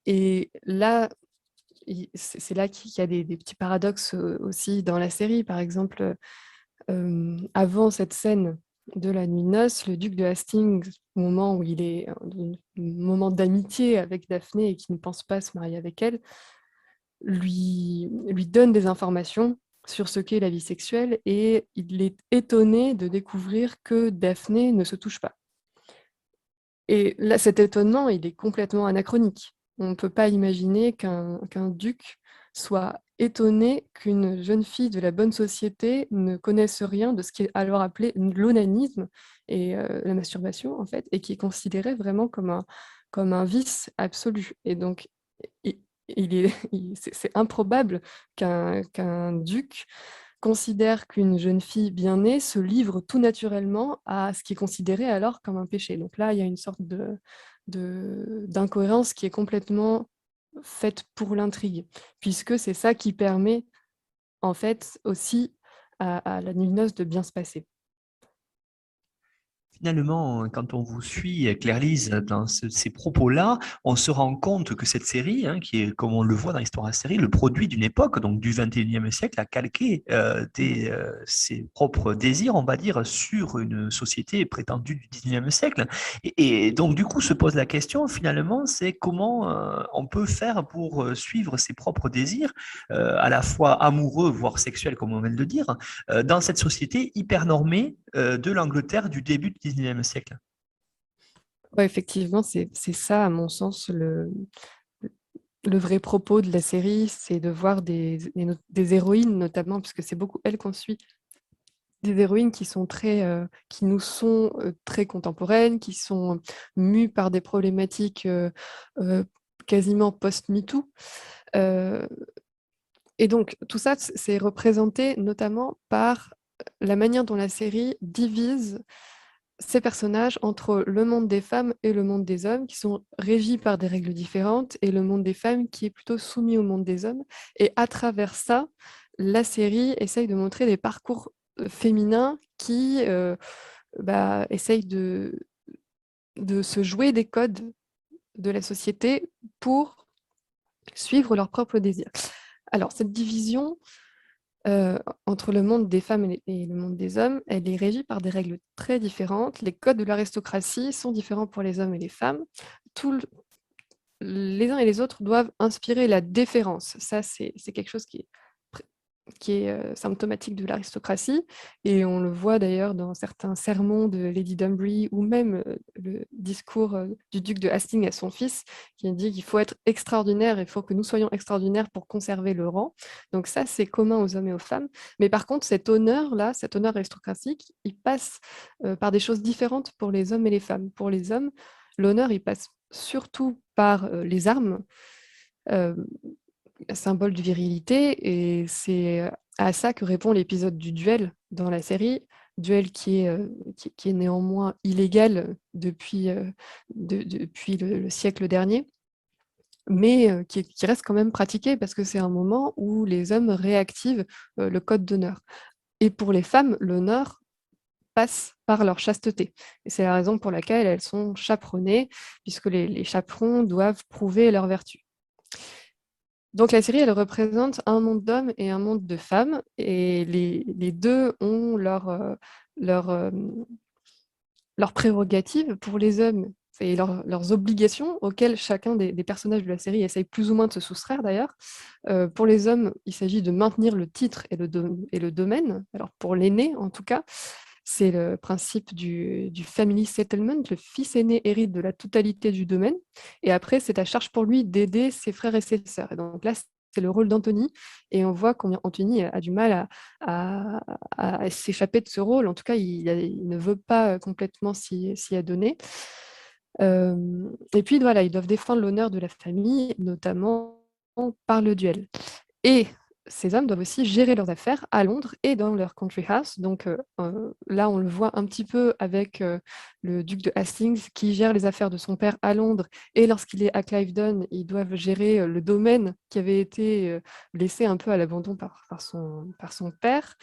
Et là, c'est là qu'il y a des petits paradoxes aussi dans la série. Par exemple, avant cette scène de la nuit de noces, le duc de Hastings, au moment où il est dans un moment d'amitié avec Daphné et qui ne pense pas se marier avec elle, lui donne des informations sur ce qu'est la vie sexuelle et il est étonné de découvrir que Daphné ne se touche pas. Et là, cet étonnement, il est complètement anachronique. On ne peut pas imaginer qu'un duc soit étonné qu'une jeune fille de la bonne société ne connaisse rien de ce qui est alors appelé l'onanisme et la masturbation, en fait, et qui est considéré vraiment comme un vice absolu. Et donc, i- c'est improbable qu'un duc considère qu'une jeune fille bien née se livre tout naturellement à ce qui est considéré alors comme un péché. Donc là, il y a une sorte d'incohérence qui est complètement faite pour l'intrigue, puisque c'est ça qui permet en fait aussi à la nuit de noces de bien se passer. Finalement, quand on vous suit, Claire-Lise, dans ces propos-là, on se rend compte que cette série, hein, qui est, comme on le voit dans l'histoire de la série, le produit d'une époque, donc du 21e siècle, a calqué ses propres désirs, on va dire, sur une société prétendue du 19e siècle. Et donc, du coup, se pose la question, finalement, c'est comment on peut faire pour suivre ses propres désirs, à la fois amoureux, voire sexuels, comme on vient de le dire, dans cette société hyper normée de l'Angleterre du début du 19e siècle. Ouais, effectivement, c'est ça, à mon sens, le vrai propos de la série, c'est de voir des héroïnes, notamment, puisque c'est beaucoup elles qu'on suit, des héroïnes qui sont qui nous sont très contemporaines, qui sont mues par des problématiques euh, quasiment post-MeToo. Euh, et donc, tout ça, c'est représenté notamment par la manière dont la série divise ces personnages entre le monde des femmes et le monde des hommes, qui sont régis par des règles différentes, et le monde des femmes qui est plutôt soumis au monde des hommes. Et à travers ça, la série essaye de montrer des parcours féminins qui essayent de se jouer des codes de la société pour suivre leurs propres désirs. Alors, cette division entre le monde des femmes et le monde des hommes, elle est régie par des règles très différentes. Les codes de l'aristocratie sont différents pour les hommes et les femmes. Tout le- les uns et les autres doivent inspirer la déférence. Ça, c'est quelque chose qui est symptomatique de l'aristocratie. Et on le voit d'ailleurs dans certains sermons de Lady Dunbury ou même le discours du duc de Hastings à son fils, qui dit qu'il faut être extraordinaire, il faut que nous soyons extraordinaires pour conserver le rang. Donc ça, c'est commun aux hommes et aux femmes. Mais par contre, cet honneur-là, cet honneur aristocratique, il passe par des choses différentes pour les hommes et les femmes. Pour les hommes, l'honneur, il passe surtout par les armes. Euh, Symbole de virilité, et c'est à ça que répond l'épisode du duel dans la série, duel qui est néanmoins illégal depuis le siècle dernier, mais qui reste quand même pratiqué parce que c'est un moment où les hommes réactivent le code d'honneur. Et pour les femmes, l'honneur passe par leur chasteté. Et c'est la raison pour laquelle elles sont chaperonnées, puisque les chaperons doivent prouver leur vertu. Donc la série, elle représente un monde d'hommes et un monde de femmes, et les deux ont leur, euh, leurs prérogatives. Pour les hommes, c'est leurs obligations auxquelles chacun des personnages de la série essaye plus ou moins de se soustraire d'ailleurs. Pour les hommes, il s'agit de maintenir le titre et le domaine, alors pour l'aîné en tout cas, C'est le principe du family settlement. Le fils aîné hérite de la totalité du domaine. Et après, c'est à charge pour lui d'aider ses frères et ses sœurs. Et donc là, c'est le rôle d'Anthony. Et on voit combien Anthony a du mal à s'échapper de ce rôle. En tout cas, il ne veut pas complètement s'y adonner. Et puis voilà, ils doivent défendre l'honneur de la famille, notamment par le duel. Et ces hommes doivent aussi gérer leurs affaires à Londres et dans leur country house. Donc là, on le voit un petit peu avec le duc de Hastings qui gère les affaires de son père à Londres. Et lorsqu'il est à Cliveden, ils doivent gérer le domaine qui avait été laissé un peu à l'abandon par son père.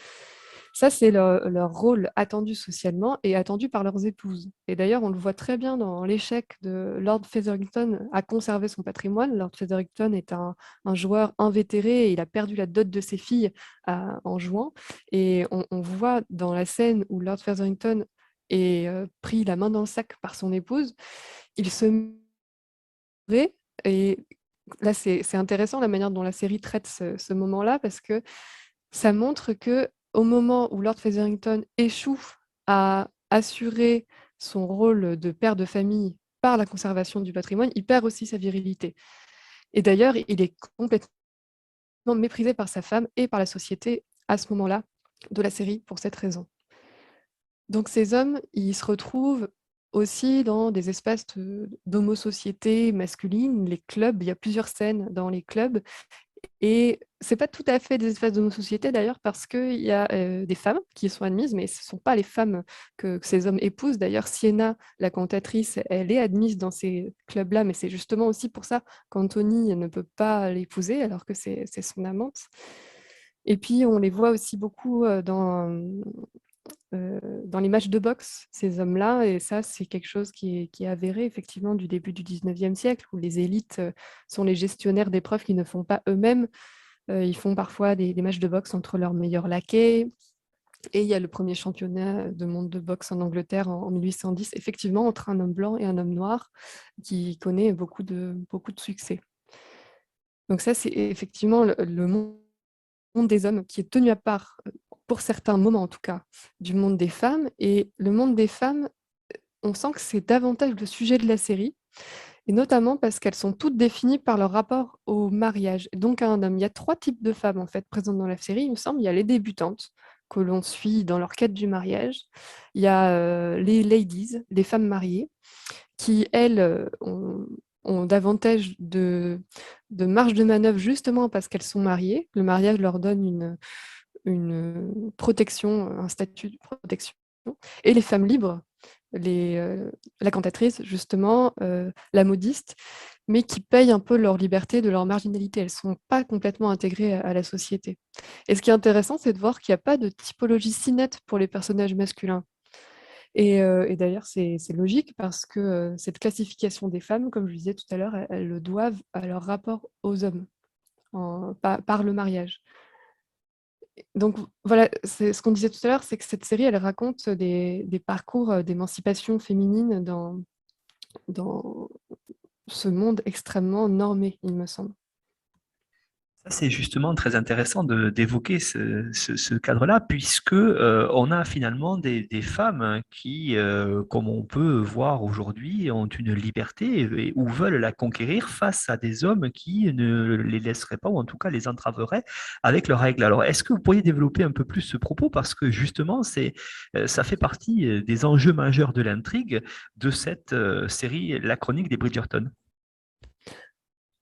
Ça, c'est leur rôle attendu socialement et attendu par leurs épouses. Et d'ailleurs, on le voit très bien dans l'échec de Lord Featherington à conserver son patrimoine. Lord Featherington est un joueur invétéré et il a perdu la dot de ses filles en jouant. Et on voit dans la scène où Lord Featherington est pris la main dans le sac par son épouse, il se met et là, c'est intéressant la manière dont la série traite ce moment-là parce que ça montre que au moment où Lord Featherington échoue à assurer son rôle de père de famille par la conservation du patrimoine, il perd aussi sa virilité. Et d'ailleurs, il est complètement méprisé par sa femme et par la société à ce moment-là de la série pour cette raison. Donc ces hommes, ils se retrouvent aussi dans des espaces d'homosociété masculine, les clubs, il y a plusieurs scènes dans les clubs. Et c'est pas tout à fait des espaces d'homosociété d'ailleurs, parce qu'il y a des femmes qui sont admises, mais ce ne sont pas les femmes que ces hommes épousent. D'ailleurs, Sienna, la cantatrice, elle est admise dans ces clubs-là, mais c'est justement aussi pour ça qu'Anthony ne peut pas l'épouser, alors que c'est son amante. Et puis, on les voit aussi beaucoup dans les matchs de boxe, ces hommes-là, et ça, c'est quelque chose qui est avéré effectivement du début du 19e siècle, où les élites sont les gestionnaires d'épreuves qu'ils ne font pas eux-mêmes. Ils font parfois des matchs de boxe entre leurs meilleurs laquais. Et il y a le premier championnat de monde de boxe en Angleterre en 1810, effectivement, entre un homme blanc et un homme noir, qui connaît beaucoup de succès. Donc ça, c'est effectivement le monde des hommes qui est tenu à part, pour certains moments en tout cas, du monde des femmes. Et le monde des femmes, on sent que c'est davantage le sujet de la série, et notamment parce qu'elles sont toutes définies par leur rapport au mariage, et donc à un homme. Il y a 3 types de femmes en fait présentes dans la série, il me semble. Il y a les débutantes, que l'on suit dans leur quête du mariage. Il y a les ladies, les femmes mariées, qui, elles, ont davantage de marge de manœuvre justement parce qu'elles sont mariées. Le mariage leur donne une protection, un statut de protection. Et les femmes libres, la cantatrice, justement, la modiste, mais qui payent un peu leur liberté de leur marginalité. Elles ne sont pas complètement intégrées à la société. Et ce qui est intéressant, c'est de voir qu'il n'y a pas de typologie si nette pour les personnages masculins. Et d'ailleurs, c'est logique parce que cette classification des femmes, comme je le disais tout à l'heure, elles le doivent à leur rapport aux hommes, par le mariage. Donc voilà, ce qu'on disait tout à l'heure, c'est que cette série, elle raconte des parcours d'émancipation féminine dans ce monde extrêmement normé, il me semble. Ça, c'est justement très intéressant d'évoquer ce cadre-là, puisque on a finalement des femmes qui, comme on peut voir aujourd'hui, ont une liberté ou veulent la conquérir face à des hommes qui ne les laisseraient pas, ou en tout cas les entraveraient avec leurs règles. Alors, est-ce que vous pourriez développer un peu plus ce propos? Parce que justement, ça fait partie des enjeux majeurs de l'intrigue de cette série, La Chronique des Bridgerton.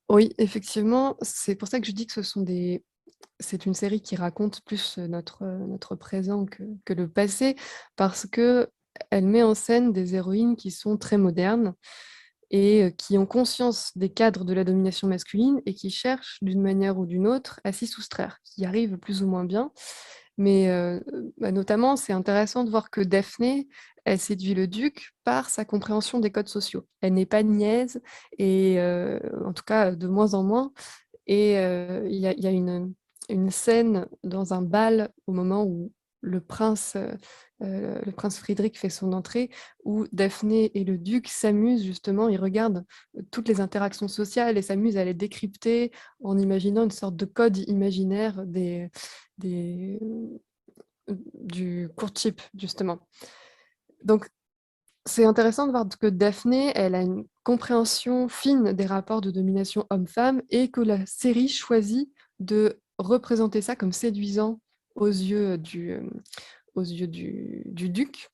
Oui, effectivement, c'est pour ça que je dis que c'est une série qui raconte plus notre présent que le passé, parce que elle met en scène des héroïnes qui sont très modernes et qui ont conscience des cadres de la domination masculine et qui cherchent d'une manière ou d'une autre à s'y soustraire, qui y arrivent plus ou moins bien. Mais notamment, c'est intéressant de voir que Daphné, elle séduit le duc par sa compréhension des codes sociaux. Elle n'est pas niaise, et en tout cas de moins en moins. Et il y a une scène dans un bal au moment où le prince Frédéric fait son entrée, où Daphné et le duc s'amusent justement, ils regardent toutes les interactions sociales et s'amusent à les décrypter en imaginant une sorte de code imaginaire du du courtship, justement. Donc, c'est intéressant de voir que Daphné, elle a une compréhension fine des rapports de domination homme-femme et que la série choisit de représenter ça comme séduisant aux yeux du duc.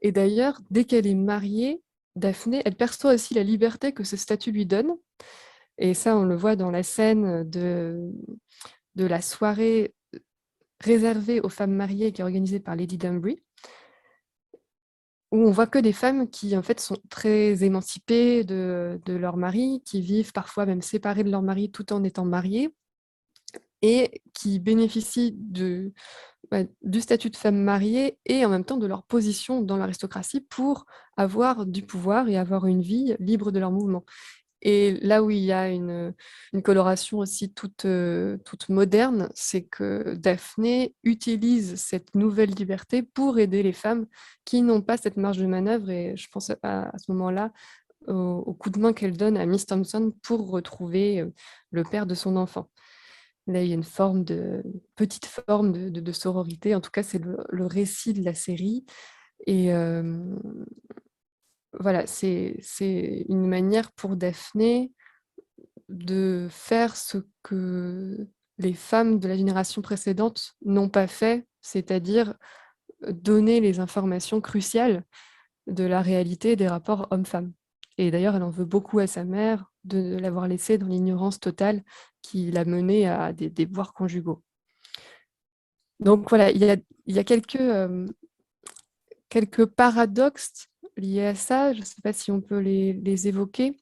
Et d'ailleurs, dès qu'elle est mariée, Daphné, elle perçoit aussi la liberté que ce statut lui donne. Et ça, on le voit dans la scène de la soirée réservée aux femmes mariées qui est organisée par Lady Danbury, où on voit que des femmes qui en fait sont très émancipées de leur mari, qui vivent parfois même séparées de leur mari tout en étant mariées, et qui bénéficient du statut de femme mariée et en même temps de leur position dans l'aristocratie pour avoir du pouvoir et avoir une vie libre de leur mouvement. Et là où il y a une coloration aussi toute moderne, c'est que Daphné utilise cette nouvelle liberté pour aider les femmes qui n'ont pas cette marge de manœuvre. Et je pense à ce moment-là au coup de main qu'elle donne à Miss Thompson pour retrouver le père de son enfant. Là, il y a petite forme de sororité. En tout cas, c'est le récit de la série. Et voilà, c'est une manière pour Daphné de faire ce que les femmes de la génération précédente n'ont pas fait, c'est-à-dire donner les informations cruciales de la réalité des rapports hommes-femmes. Et d'ailleurs, elle en veut beaucoup à sa mère de l'avoir laissée dans l'ignorance totale qui l'a menée à des déboires conjugaux. Donc voilà, il y a quelques paradoxes liés à ça. Je ne sais pas si on peut les évoquer.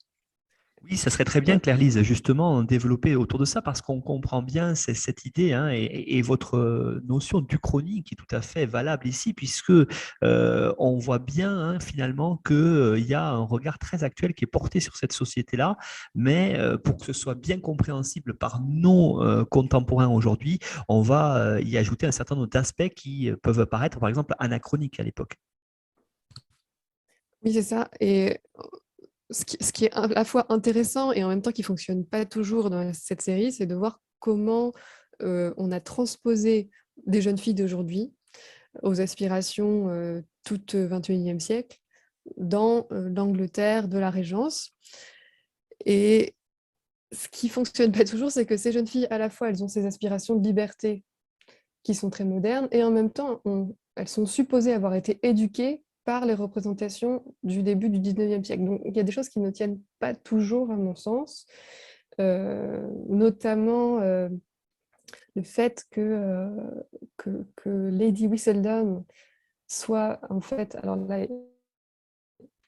Oui, ça serait très bien, Ouais. Claire-Lise, justement, développer autour de ça parce qu'on comprend bien cette idée hein, et votre notion d'uchronie qui est tout à fait valable ici puisque on voit bien hein, finalement qu'il y a un regard très actuel qui est porté sur cette société-là, mais pour que ce soit bien compréhensible par nos contemporains aujourd'hui, on va y ajouter un certain nombre d'aspects qui peuvent paraître, par exemple, anachroniques à l'époque. Oui, c'est ça. Et ce qui est à la fois intéressant et en même temps qui ne fonctionne pas toujours dans cette série, c'est de voir comment on a transposé des jeunes filles d'aujourd'hui aux aspirations toutes 21e siècle dans l'Angleterre de la Régence. Et ce qui ne fonctionne pas toujours, c'est que ces jeunes filles, à la fois, elles ont ces aspirations de liberté qui sont très modernes, et en même temps, elles sont supposées avoir été éduquées par les représentations du début du 19e siècle. Donc, il y a des choses qui ne tiennent pas toujours, à mon sens, notamment le fait que Lady Whistledown soit, en fait, alors là,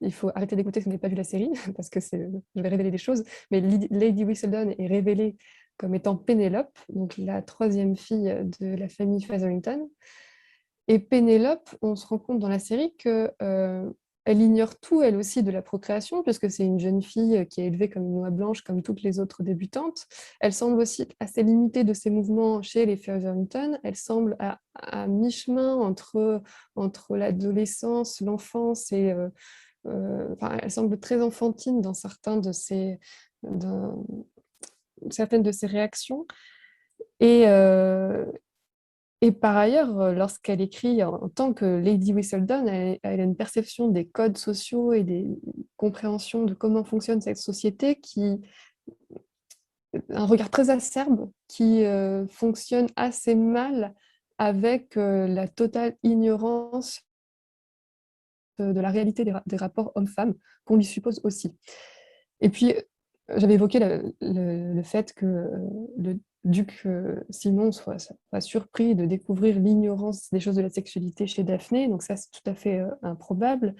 il faut arrêter d'écouter si vous n'avez pas vu la série, parce que je vais révéler des choses, mais Lady Whistledown est révélée comme étant Pénélope, donc la troisième fille de la famille Featherington. Et Pénélope, on se rend compte dans la série que elle ignore tout, elle aussi, de la procréation, puisque c'est une jeune fille qui est élevée comme une oie blanche, comme toutes les autres débutantes. Elle semble aussi assez limitée de ses mouvements chez les Featherington. Elle semble à mi-chemin entre l'adolescence, l'enfance et elle semble très enfantine dans dans certaines de ses réactions. Et, et par ailleurs, lorsqu'elle écrit en tant que Lady Whistledown, elle a une perception des codes sociaux et des compréhensions de comment fonctionne cette société un regard très acerbe qui fonctionne assez mal avec la totale ignorance de la réalité des rapports hommes-femmes qu'on lui suppose aussi. Et puis, j'avais évoqué le fait que le duc Simon soit surpris de découvrir l'ignorance des choses de la sexualité chez Daphné, donc ça, c'est tout à fait improbable.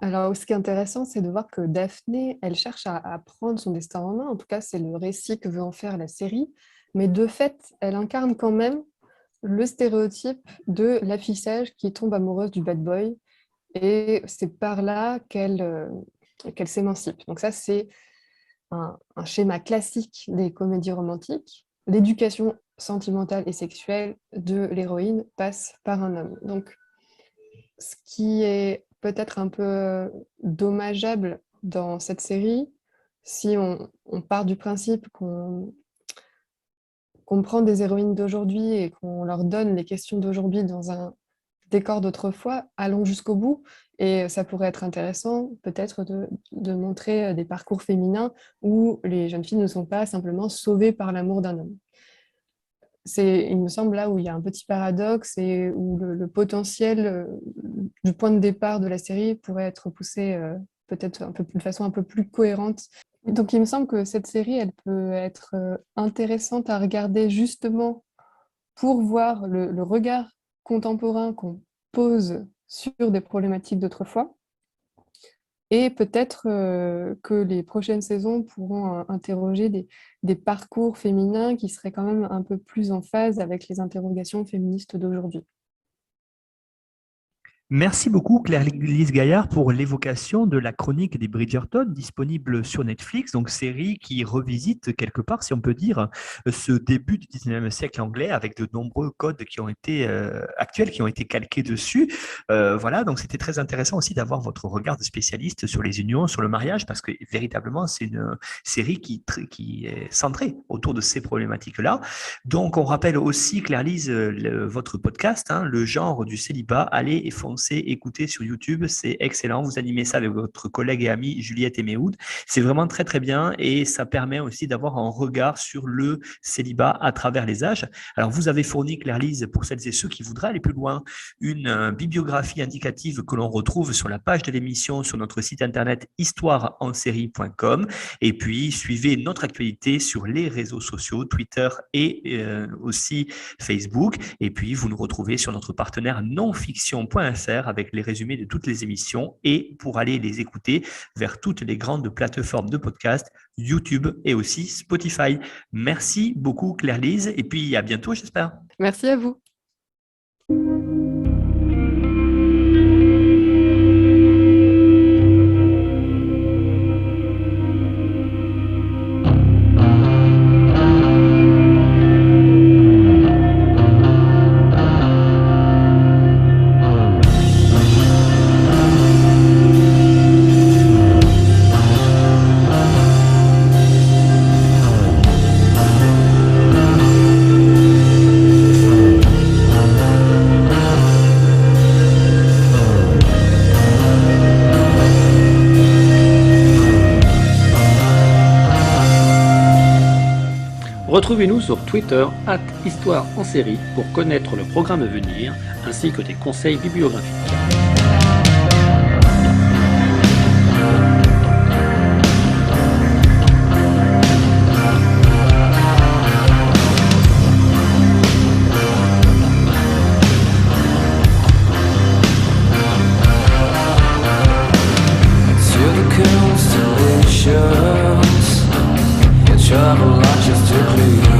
Alors, ce qui est intéressant, c'est de voir que Daphné, elle cherche à prendre son destin en main, en tout cas, c'est le récit que veut en faire la série, mais de fait, elle incarne quand même le stéréotype de la fille sage qui tombe amoureuse du bad boy, et c'est par là qu'elle s'émancipe. Donc ça, c'est un schéma classique des comédies romantiques. L'éducation sentimentale et sexuelle de l'héroïne passe par un homme. Donc, ce qui est peut-être un peu dommageable dans cette série, si on part du principe qu'on prend des héroïnes d'aujourd'hui et qu'on leur donne les questions d'aujourd'hui dans un décors d'autrefois, allons jusqu'au bout. Et ça pourrait être intéressant peut-être de montrer des parcours féminins où les jeunes filles ne sont pas simplement sauvées par l'amour d'un homme. C'est, il me semble, là où il y a un petit paradoxe et où le potentiel du point de départ de la série pourrait être poussé peut-être de façon un peu plus cohérente. Donc il me semble que cette série, elle peut être intéressante à regarder justement pour voir le regard contemporain qu'on pose sur des problématiques d'autrefois. Et peut-être que les prochaines saisons pourront interroger des parcours féminins qui seraient quand même un peu plus en phase avec les interrogations féministes d'aujourd'hui. Merci beaucoup Claire-Lise Gaillard pour l'évocation de la chronique des Bridgerton disponible sur Netflix, donc série qui revisite quelque part, si on peut dire, ce début du 19e siècle anglais avec de nombreux codes qui ont été actuels, qui ont été calqués dessus. Voilà, donc c'était très intéressant aussi d'avoir votre regard de spécialiste sur les unions, sur le mariage, parce que véritablement c'est une série qui est centrée autour de ces problématiques-là. Donc on rappelle aussi, Claire-Lise, votre podcast, Le genre du célibat, allez et foncez écouter sur YouTube, c'est excellent. Vous animez ça avec votre collègue et amie Juliette Eméhoud. C'est vraiment très très bien et ça permet aussi d'avoir un regard sur le célibat à travers les âges. Alors vous avez fourni, Claire-Lise, pour celles et ceux qui voudraient aller plus loin, une bibliographie indicative que l'on retrouve sur la page de l'émission sur notre site internet histoireensérie.com et puis suivez notre actualité sur les réseaux sociaux, Twitter et aussi Facebook. Et puis vous nous retrouvez sur notre partenaire nonfiction.fr avec les résumés de toutes les émissions et pour aller les écouter vers toutes les grandes plateformes de podcast, YouTube et aussi Spotify. Merci beaucoup Claire-Lise et puis à bientôt j'espère. Merci à vous. Retrouvez-nous sur Twitter @Histoire en série pour connaître le programme à venir ainsi que des conseils bibliographiques. Travel not just to please